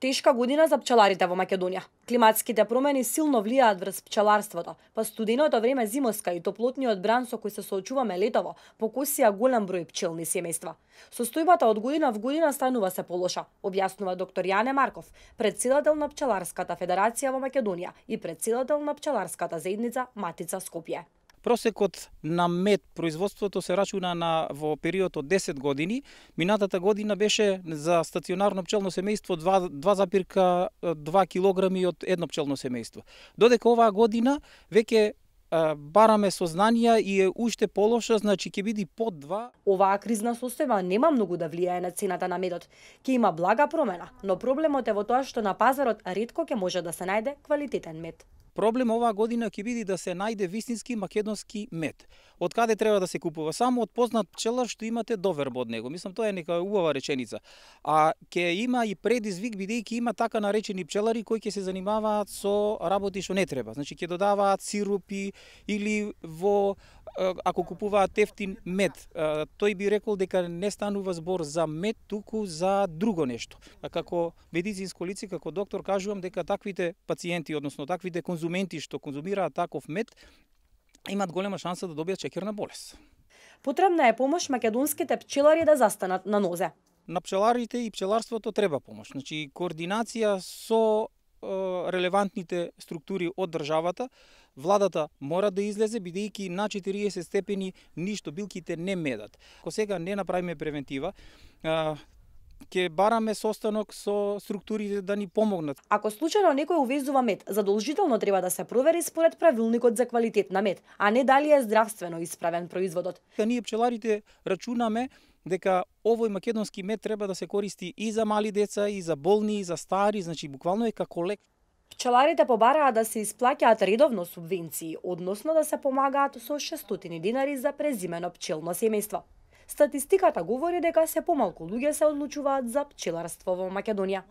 Тешка година за пчеларите во Македонија. Климатските промени силно влијаат врз пчеларството, па студеното време зимоска и топлотниот бран со кој се соочуваме летово покосија голем број пчелни семејства. Состојбата од година в година станува се полоша, објаснува доктор Јане Марков, претседател на Пчеларската федерација во Македонија и претседател на Пчеларската заедница Матица Скопје. Просекот на мед производството се рачуна во период од 10 години. Минатата година беше за стационарно пчелно семејство 2,2 килограми од едно пчелно семејство. Додека оваа година веќе бараме сознанија и е уште полоша, значи ќе биде под 2. Оваа кризна состојба нема многу да влијае на цената на медот. Ќе има блага промена, но проблемот е во тоа што на пазарот ретко ќе може да се најде квалитетен мед. Проблем оваа година ќе биде да се најде вистински македонски мед. Од каде треба да се купува? Само од познат пчелар што имате доверба од него. Мислам, тоа е нека убава реченица. А ќе има и предизвик, бидејќи има така наречени пчелари кои ќе се занимаваат со работи што не треба. Значи ќе додаваат сиропи или ако купуваат ефтин мед, тој би рекол дека не станува збор за мед, туку за друго нешто. А како медицинско лице, како доктор, кажувам дека таквите пациенти, односно таквите конзументи што конзумираат таков мед, имат голема шанса да добијат шеќерна болест. Потребна е помош македонските пчелари да застанат на нозе. На пчеларите и пчеларството треба помош. Значи координација со релевантните структури од државата. Владата мора да излезе, бидејќи на 40 степени ништо билките не медат. Ако сега не направиме превентива, ќе бараме состанок со структурите да ни помогнат. Ако случајно некој увезува мед, задолжително треба да се провери според правилникот за квалитет на мед, а не дали е здравствено исправен производот. Ние пчеларите рачунаме дека овој македонски мед треба да се користи и за мали деца, и за болни, и за стари, значи буквално е како лек. Пчеларите побараат да се исплаќаат редовно субвенции, односно да се помагаат со 600 динари за презимено пчелно семејство. Статистиката говори дека се помалку луѓе се одлучуваат за пчеларство во Македонија.